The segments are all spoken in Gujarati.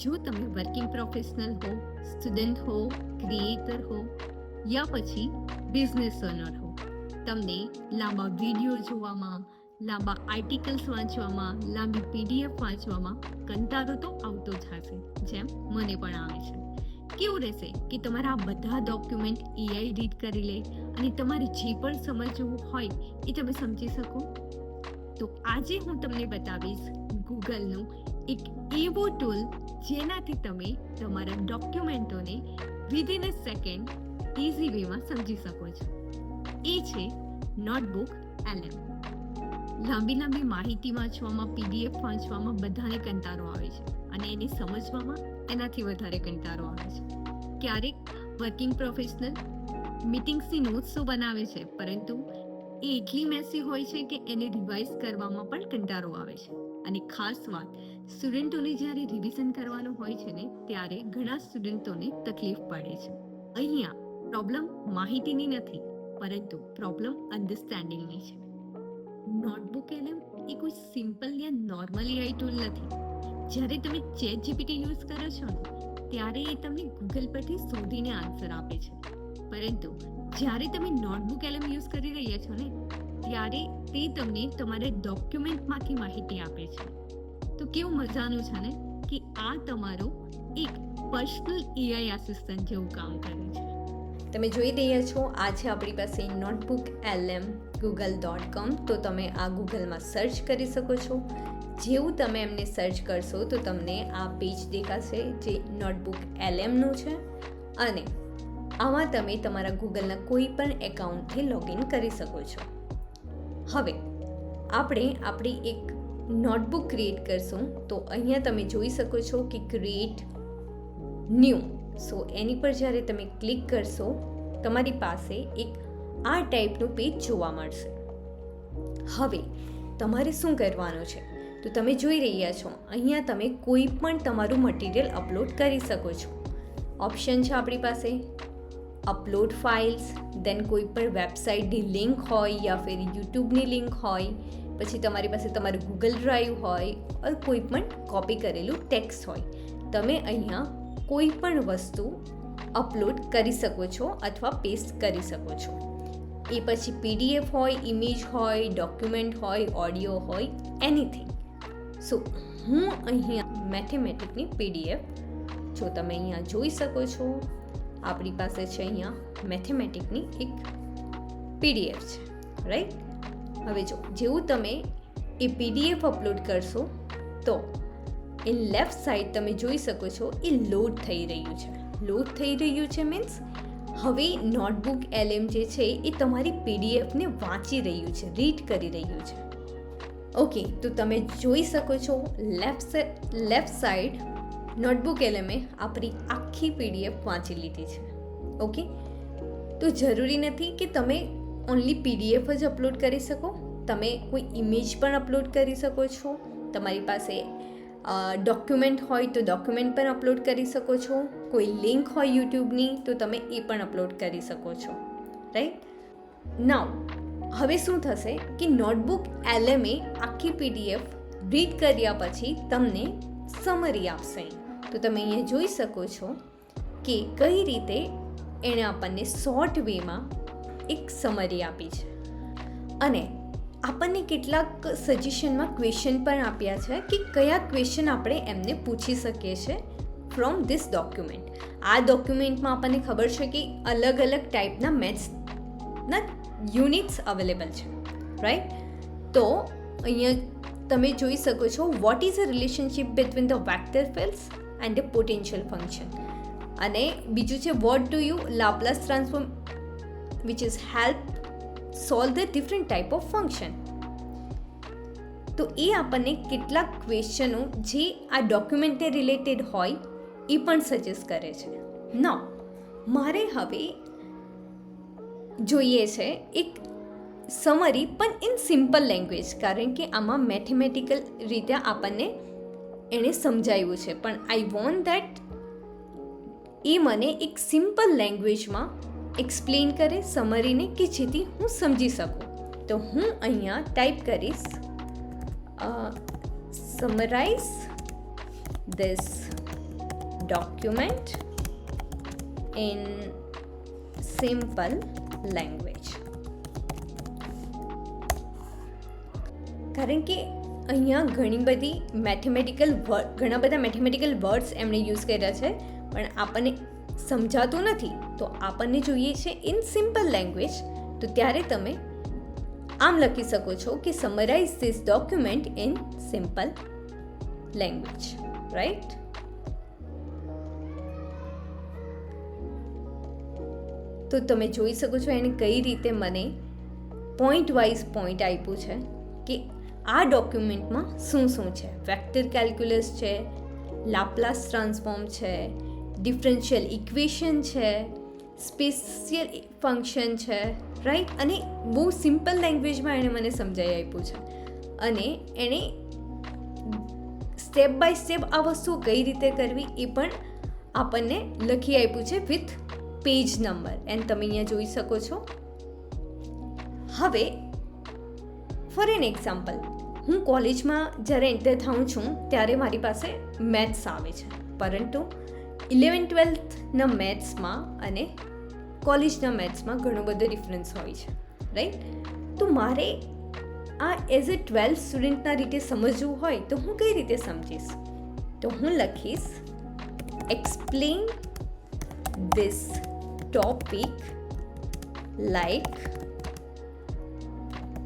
જો તમે વર્કિંગ પ્રોફેશનલ હો, સ્ટુડન્ટ હો, ક્રિએટર હો યા પછી બિઝનેસ ઓનર હો, તમને લાંબા વિડીયો જોવામાં, લાંબા આર્ટિકલ્સ વાંચવામાં, લાંબી પીડીએફ વાંચવામાં કંટાળો તો આવતો જ હશે, જેમ મને પણ આવે છે. કેવું રહેશે કે તમારા આ બધા ડોક્યુમેન્ટ એઆઈ રીડ કરી લે અને તમારે જે પણ સમજવું હોય એ તમે સમજી શકો? તો આજે હું તમને બતાવીશ ગૂગલનું એક એવો ટૂલ જેનાથી તમે તમારા ડોક્યુમેન્ટોને વિધિન અ સેકન્ડ ઇઝી વેમાં સમજી શકો છો. એ છે નોટબુક LM. લાંબી માહિતી વાંચવામાં, પીડીએફ વાંચવામાં બધાને કંટાળો આવે છે અને એને સમજવામાં એનાથી વધારે કંટાળો આવે છે. ક્યારેક વર્કિંગ પ્રોફેશનલ મીટિંગ્સની નોટ્સ તો બનાવે છે, પરંતુ એ એટલી મેસી હોય છે કે એને રિવાઇઝ કરવામાં પણ કંટાળો આવે છે. અને ખાસ વાત, સ્ટુડન્ટોને જ્યારે રિવિઝન કરવાનું હોય છે ને, ત્યારે ઘણા સ્ટુડન્ટોને તકલીફ પડે છે. અહીંયા પ્રોબ્લેમ માહિતીની નથી, પરંતુ પ્રોબ્લેમ અન્ડરસ્ટેન્ડિંગની છે. નોટબુક LM એ કોઈ સિમ્પલ યા નોર્મલ AI ટૂલ નથી. જ્યારે તમે ChatGPT યુઝ કરો છો ને, ત્યારે એ તમને ગૂગલ પરથી શોધીને આન્સર આપે છે. પરંતુ જ્યારે તમે નોટબુક LM યુઝ કરી રહ્યા છો ને, ત્યારે તે તમને તમારા ડોક્યુમેન્ટમાંથી માહિતી આપે છે. તો કેવું મજાનું છે ને કે આ તમારો એક પર્સનલ AI આસિસ્ટન્ટ જેવું કામ કરે છે. તમે જોઈ રહ્યા છો, આ છે આપણી પાસે નોટબુક LM google.com. તો તમે આ ગૂગલમાં સર્ચ કરી શકો છો. જેવું તમે એમને સર્ચ કરશો તો તમને આ પેજ દેખાશે જે નોટબુક LMનું છે, અને આમાં તમે તમારા ગૂગલના કોઈ પણ એકાઉન્ટથી લોગિન કરી શકો છો. હવે આપણે આપણી એક નોટબુક ક્રિએટ કરશું. તો અહીંયા તમે જોઈ શકો છો કે ક્રિએટ ન્યૂ. સો એની પર જ્યારે તમે ક્લિક કરશો, તમારી પાસે એક આ ટાઈપનું પેજ જોવા મળશે. હવે તમારે શું કરવાનું છે? તો તમે જોઈ રહ્યા છો, અહીંયા તમે કોઈ પણ તમારું મટીરિયલ અપલોડ કરી શકો છો. ઓપ્શન છે આપણી પાસે અપલોડ ફાઇલ્સ, દેન કોઈ પણ વેબસાઇટની લિંક હોય યા ફિર યુટ્યુબની લિંક હોય, પછી તમારી પાસે તમારું ગૂગલ ડ્રાઈવ હોય, or કોઈ પણ કોપી કરેલું ટેક્સ્ટ હોય. તમે અહીંયા કોઈ પણ વસ્તુ અપલોડ કરી શકો છો અથવા પેસ્ટ કરી શકો છો. એ પછી PDF હોય, ઇમેજ હોય, ડોક્યુમેન્ટ હોય, ઓડિયો હોય, એનીથિંગ. સો હું અહીંયા મેથેમેટિકની PDF, જો તમે અહીંયા જોઈ શકો છો, આપણી પાસે છે અહીંયા મેથેમેટિકની એક PDF છે, રાઈટ? હવે જો જેવું તમે એ PDF અપલોડ કરશો તો એ લેફ્ટ સાઈડ તમે જોઈ શકો છો એ લોડ થઈ રહ્યું છે. લોડ થઈ રહ્યું છે મીન્સ હવે નોટબુક LM જે છે એ તમારી PDFને વાંચી રહ્યું છે, રીડ કરી રહ્યું છે. ઓકે, તો તમે જોઈ શકો છો લેફ્ટ સાઈડ નોટબુક LM આપણી આખી PDF વાંચી લીધી છે. ઓકે, તો જરૂરી નથી કે તમે ઓનલી PDF જ અપલોડ કરી શકો. તમે કોઈ ઇમેજ પણ અપલોડ કરી શકો છો. તમારી પાસે ડોક્યુમેન્ટ હોય તો ડોક્યુમેન્ટ પણ અપલોડ કરી શકો છો. કોઈ લિંક હોય યુટ્યુબની તો તમે એ પણ અપલોડ કરી શકો છો, રાઈટ? નાઉ હવે શું થશે કે નોટબુક LM આખી PDF રીડ કર્યા પછી તમને સમરી આપશે. તો તમે અહીંયા જોઈ શકો છો કે કઈ રીતે એણે આપણને શોર્ટ વેમાં એક સમરી આપી છે, અને આપણને કેટલાક સજેશનમાં ક્વેશ્ચન પણ આપ્યા છે કે કયા ક્વેશ્ચન આપણે એમને પૂછી શકીએ છીએ ફ્રોમ ધીસ ડોક્યુમેન્ટ. આ ડોક્યુમેન્ટમાં આપણને ખબર છે કે અલગ અલગ ટાઈપના મેથ્સના યુનિટ્સ અવેલેબલ છે, રાઈટ? તો અહીંયા તમે જોઈ શકો છો vote is a relationship between the vector fields and the potential function, અને બીજું છે what do you Laplace transform which is help solve the different type of function. તો એ આપણને કેટલાક ક્વેશ્ચનો જે આ ડોક્યુમેન્ટને રિલેટેડ હોય એ પણ સજેસ્ટ કરે છે. નાઉ મારે હવે જોઈએ છે એક સમરી પણ ઇન સિમ્પલ લેંગ્વેજ, કારણ કે આમાં મેથેમેટિકલ રીતે આપણને એણે સમજાવ્યું છે, પણ આઈ વોન્ટ દેટ એ મને એક સિમ્પલ લેંગ્વેજમાં એક્સપ્લેન કરે સમરીને, કે જેથી હું સમજી શકું. તો હું અહીંયા ટાઈપ કરીશ summarise this document in simple language. કારણ કે અહીંયા ઘણા બધા મેથેમેટિકલ વર્ડ્સ એમણે યુઝ કર્યા છે, પણ આપણને સમજાતું નથી, તો આપણને જોઈએ છે ઇન સિમ્પલ લેંગ્વેજ. તો ત્યારે તમે આમ લખી શકો છો કે summarise this document in simple language, right? તો તમે જોઈ શકો છો એને કઈ રીતે મને પોઈન્ટ વાઇઝ પોઈન્ટ આપ્યું છે કે આ ડોક્યુમેન્ટમાં શું શું છે. વેક્ટર કેલ્ક્યુલસ છે, લાપ્લાસ ટ્રાન્સફોર્મ છે, ડિફરન્શિયલ ઇક્વેશન છે, સ્પેશિયલ ફંક્શન છે, રાઈટ? અને બહુ સિમ્પલ લેંગ્વેજમાં એણે મને સમજાવી આપ્યું છે, અને એણે સ્ટેપ બાય સ્ટેપ આ વસ્તુ કઈ રીતે કરવી એ પણ આપણને લખી આપ્યું છે વિથ પેજ નંબર, એન્ડ તમે અહીંયા જોઈ શકો છો. હવે ફોર એન એક્ઝામ્પલ, હું કોલેજમાં જ્યારે એન્ટર થાઉં છું ત્યારે મારી પાસે મેથ્સ આવે છે, પરંતુ 11-12ના મેથ્સમાં અને કોલેજના મેથ્સમાં ઘણો બધો ડિફરન્સ હોય છે, રાઈટ? તો મારે આ એઝ અ 12th સ્ટુડન્ટના રીતે સમજવું હોય તો હું કઈ રીતે સમજીશ? તો હું લખીશ explain this topic like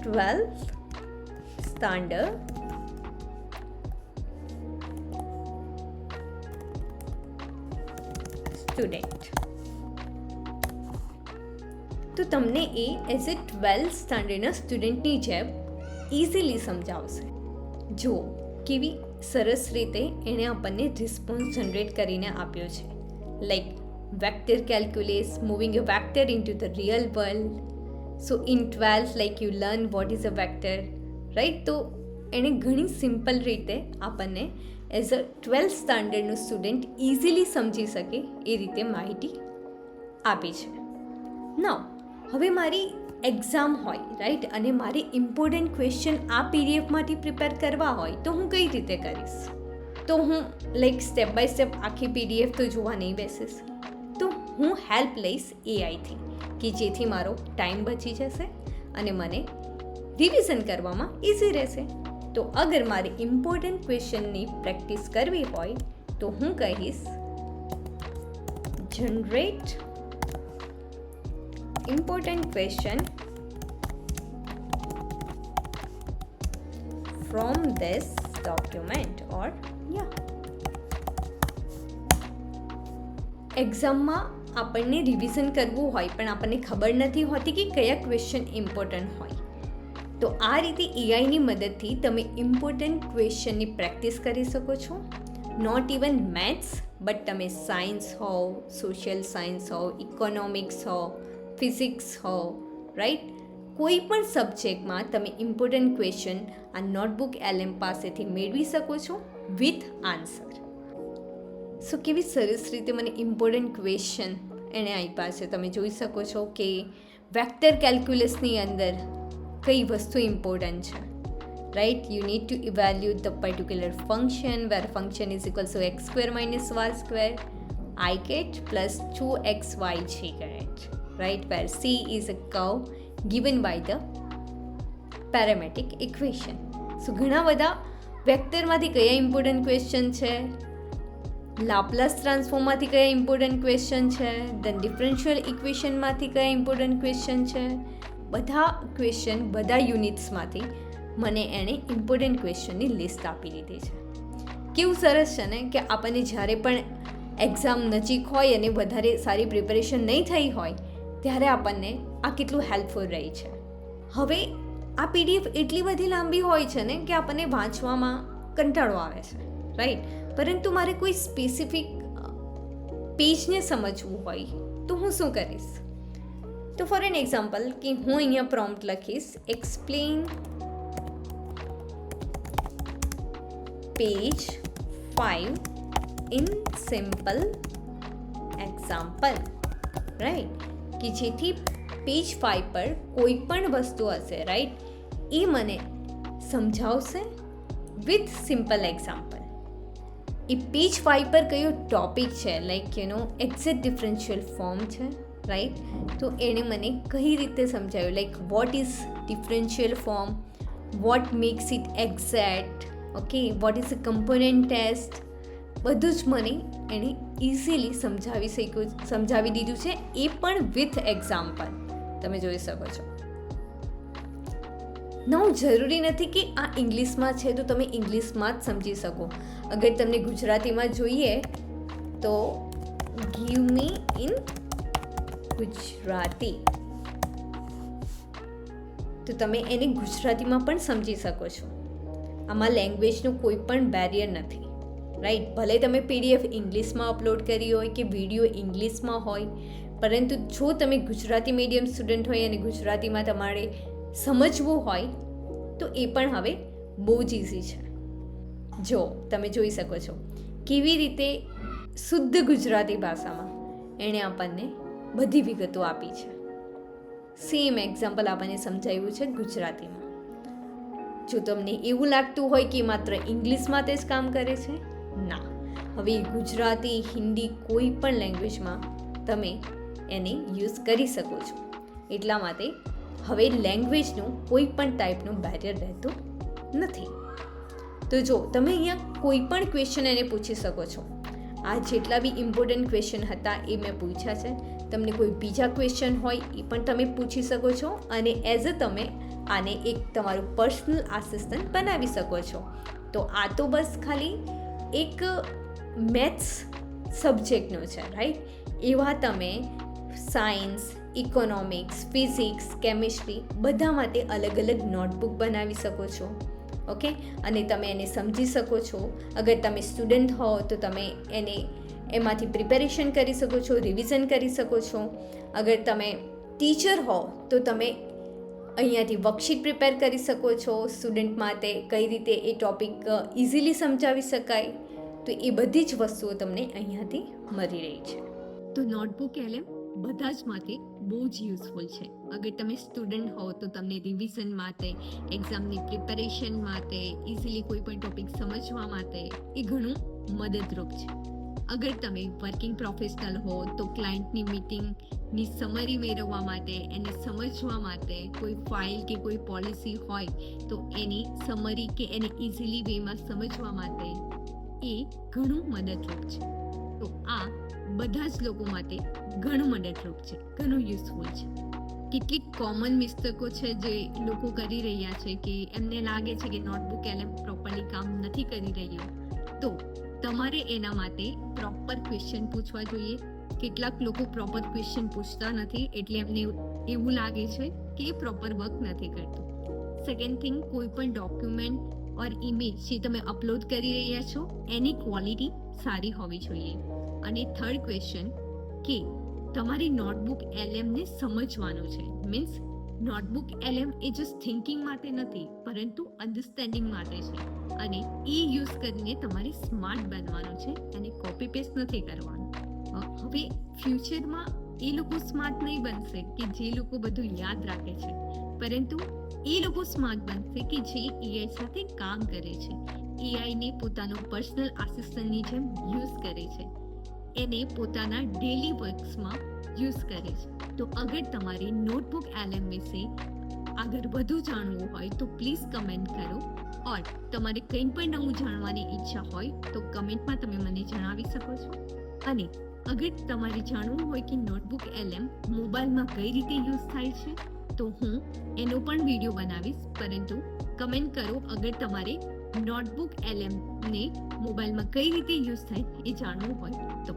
12th standard student. તો તમને એ એઝ એ 12th સ્ટાન્ડર્ડના સ્ટુડન્ટની જેમ ઇઝીલી સમજાવશે. જો કેવી સરસ રીતે એણે આપણને રિસ્પોન્સ જનરેટ કરીને આપ્યો છે, like vector calculus, moving a vector into the real world. So in 12th like you learn what is a vector, right? તો એણે ઘણી સિમ્પલ રીતે આપણને એઝ અ 12th સ્ટાન્ડર્ડનું સ્ટુડન્ટ ઇઝીલી સમજી શકે એ રીતે માહિતી આપી છે. નાઉ હવે મારી એક્ઝામ હોય, રાઈટ, અને મારે ઇમ્પોર્ટન્ટ ક્વેશ્ચન આ પીડીએફમાંથી પ્રિપેર કરવા હોય તો હું કઈ રીતે કરીશ? તો હું લાઈક સ્ટેપ બાય સ્ટેપ આખી પીડીએફ તો જોવા નહીં બેસીશ, તો હું હેલ્પ લઈશ એઆઈથી, કે જેથી મારો ટાઈમ બચી જશે અને મને રિવિઝન કરવામાં ઇઝી રહેશે. તો અગર મારે ઇમ્પોર્ટન્ટ ક્વેશ્ચનની પ્રેક્ટિસ કરવી હોય તો હું કહીશ generate important question from this document or એક્ઝામમાં આપણને રિવિઝન કરવું હોય પણ આપણને ખબર નથી હોતી કે કયા ક્વેશ્ચન ઇમ્પોર્ટન્ટ હોય, તો આ રીતે એઆઈની મદદથી તમે ઇમ્પોર્ટન્ટ ક્વેશ્ચનની પ્રેક્ટિસ કરી શકો છો. નોટ ઇવન મેથ્સ, બટ તમે સાયન્સ હો, સોશિયલ સાયન્સ હો, ઇકોનોમિક્સ હો, ફિઝિક્સ હો, રાઈટ? કોઈ પણ સબ્જેક્ટમાં તમે ઇમ્પોર્ટન્ટ ક્વેશ્ચન આ નોટબુક LM પાસેથી મેળવી શકો છો વિથ આન્સર. સો કેવી સરસ રીતે મને ઇમ્પોર્ટન્ટ ક્વેશ્ચન એણે આપ્યા છે. તમે જોઈ શકો છો કે વેક્ટર કેલ્ક્યુલસની અંદર કઈ વસ્તુ ઇમ્પોર્ટન્ટ છે, right? You need to evaluate the particular function where function is equals to x² - y² I cat plus 2xy g cat, right? Where c is a curve given by the parametric equation. So ઘણા બધા વેક્ટરમાંથી કયા ઇમ્પોર્ટન્ટ ક્વેશ્ચન છે, લાપ્લાસ ટ્રાન્સફોર્મમાંથી કયા ઇમ્પોર્ટન્ટ ક્વેશ્ચન છે, દેન ડિફરન્શિયલ ઇક્વેશનમાંથી કયા ઇમ્પોર્ટન્ટ ક્વેશ્ચન છે, બધા ક્વેશ્ચન બધા યુનિટ્સમાંથી મને એણે ઇમ્પોર્ટન્ટ ક્વેશ્ચનની લિસ્ટ આપી દીધી છે. કેવું સરસ છે ને કે આપણને જ્યારે પણ એક્ઝામ નજીક હોય અને વધારે સારી પ્રિપેરેશન નહીં થઈ હોય ત્યારે આપણને આ કેટલું હેલ્પફુલ રહી છે. હવે આ પીડીએફ એટલી બધી લાંબી હોય છે ને કે આપણને વાંચવામાં કંટાળો આવે છે, રાઈટ? પરંતુ મારે કોઈ સ્પેસિફિક પેજને સમજવું હોય તો હું શું કરીશ? તો ફોર એન એક્ઝામ્પલ કે હું અહીંયા પ્રોમ્પ્ટ લખીશ explain page 5 in simple example, right? કે જેથી પેજ 5 પર કોઈ પણ વસ્તુ હશે, રાઈટ, એ મને સમજાવશે વિથ સિમ્પલ એક્ઝામ્પલ. એ પેજ 5 પર કયો ટોપિક છે, લાઈક એક્ઝેક્ટ ડિફરન્શિયલ ફોર્મ છે, રાઈટ. તો એણે મને કઈ રીતે સમજાવ્યું, like what is differential form, what makes it exact, okay, what is a component test, બધું જ મને એણે ઇઝીલી સમજાવી દીધું છે, એ પણ વિથ એક્ઝામ્પલ. તમે જોઈ શકો છો. નવું જરૂરી નથી કે આ ઇંગ્લિશમાં છે તો તમે ઇંગ્લિશમાં જ સમજી શકો. અગર તમને ગુજરાતીમાં જોઈએ તો ગીવ મી ઇન ગુજરાતી, તો તમે એને ગુજરાતીમાં પણ સમજી શકો છો. આમાં લેંગ્વેજનું કોઈ પણ બેરિયર નથી, રાઈટ. ભલે તમે પીડીએફ ઇંગ્લિશમાં અપલોડ કરી હોય કે વિડીયો ઇંગ્લિશમાં હોય, પરંતુ જો તમે ગુજરાતી મીડિયમ સ્ટુડન્ટ હોય અને ગુજરાતીમાં તમારે સમજવું હોય તો એ પણ હવે બહુ જ ઇઝી છે. જો તમે જોઈ શકો છો કેવી રીતે શુદ્ધ ગુજરાતી ભાષામાં એણે આપણને બધી વિગતો આપી છે. સેમ એક્ઝામ્પલ આપણને સમજાવ્યું છે ગુજરાતીમાં. જો તમને એવું લાગતું હોય કે માત્ર ઇંગ્લિશમાં તે જ કામ કરે છે, ના, હવે ગુજરાતી, હિન્દી, કોઈ પણ લેંગ્વેજમાં તમે એને યુઝ કરી શકો છો. એટલા માટે હવે લેંગ્વેજનું કોઈ પણ ટાઈપનું બેરિયર રહેતું નથી. તો જો તમે અહીંયા કોઈ પણ ક્વેશ્ચન એને પૂછી શકો છો. આ જેટલા બી ઇમ્પોર્ટન્ટ ક્વેશ્ચન હતા એ મેં પૂછ્યા છે. તમને કોઈ બીજા ક્વેશ્ચન હોય એ પણ તમે પૂછી શકો છો, અને એઝ અ તમે આને એક તમારું પર્સનલ આસિસ્ટન્ટ બનાવી શકો છો. તો આ તો બસ ખાલી એક મેથ્સ સબ્જેક્ટનો છે, રાઈટ. એવા તમે સાયન્સ, ઇકોનોમિક્સ, ફિઝિક્સ, કેમિસ્ટ્રી બધા માટે અલગ અલગ નોટબુક બનાવી શકો છો, ઓકે. અને તમે એને સમજી શકો છો. અગર તમે સ્ટુડન્ટ હો તો તમે એને એમાંથી પ્રિપેરેશન કરી શકો છો, રિવિઝન કરી શકો છો. અગર તમે ટીચર હો તો તમે અહીંયાથી વર્કશીટ પ્રિપેર કરી શકો છો સ્ટુડન્ટ માટે, કઈ રીતે એ ટોપિક ઇઝીલી સમજાવી શકાય. તો એ બધી જ વસ્તુઓ તમને અહીંયાથી મળી રહી છે. તો નોટબુક LM બધા જ માટે બહુ જ યુઝફુલ છે. અગર તમે સ્ટુડન્ટ હો તો તમને રિવિઝન માટે, એક્ઝામની પ્રિપેરેશન માટે, ઇઝીલી કોઈ પણ ટોપિક સમજવા માટે એ ઘણું મદદરૂપ છે. અગર તમે વર્કિંગ પ્રોફેશનલ હો તો ક્લાયન્ટની મીટિંગની સમરી મેળવવા માટે, એને સમજવા માટે, કોઈ ફાઇલ કે કોઈ પોલિસી હોય તો એની સમરી કે એને ઇઝીલી વેમાં સમજવા માટે એ ઘણું મદદરૂપ છે. તો આ બધા જ લોકો માટે ઘણું મદદરૂપ છે, ઘણું યુઝફુલ છે. કેટલીક કોમન મિસ્ટેકો છે જે લોકો કરી રહ્યા છે કે એમને લાગે છે કે નોટબુક LM પ્રોપરલી કામ નથી કરી રહ્યું, તો તમારે એના માટે પ્રોપર ક્વેશ્ચન પૂછવા જોઈએ. કેટલાક લોકો પ્રોપર ક્વેશ્ચન પૂછતા નથી એટલે એમને એવું લાગે છે કે એ પ્રોપર વર્ક નથી કરતું. સેકન્ડ થિંગ, કોઈ પણ ડોક્યુમેન્ટ ઓર ઇમેજ જે તમે અપલોડ કરી રહ્યા છો એની ક્વોલિટી સારી હોવી જોઈએ. અને થર્ડ ક્વેશ્ચન કે તમારી નોટબુક LM ને સમજવાનું છે. મીન્સ નોટબુક LM એ જસ્ટ થિંકિંગ માટે નથી, પરંતુ અન્ડરસ્ટેન્ડિંગ માટે છે. અને એ યુઝ કરીને તમારે સ્માર્ટ બનવાનું છે અને કોપી પેસ્ટ નથી કરવાનું. હવે ફ્યુચરમાં એ લોકો સ્માર્ટ નહીં બનશે કે જે લોકો બધું યાદ રાખે છે, પરંતુ એ લોકો સ્માર્ટ બનશે કે જે AI સાથે કામ કરે છે, AIને પોતાનો પર્સનલ આસિસ્ટન્ટની જેમ યુઝ કરે છે, એને પોતાના ડેલી વર્ક્સમાં યુઝ કરે છે. તો અગર તમારી નોટબુક LM વિશે આગળ વધુ જાણવું હોય તો પ્લીઝ કમેન્ટ કરો, ઓર તમારે કંઈ પણ નવું જાણવાની ઈચ્છા હોય તો કમેન્ટમાં તમે મને જણાવી શકો છો. અને અગર તમારે જાણવું હોય કે નોટબુક LM મોબાઈલમાં કઈ રીતે યુઝ થાય છે તો હું એનો પણ વિડીયો બનાવીશ, પરંતુ કમેન્ટ કરો અગર તમારે નોટબુક LM ને મોબાઈલમાં કઈ રીતે યુઝ થાય એ જાણવું હોય તો.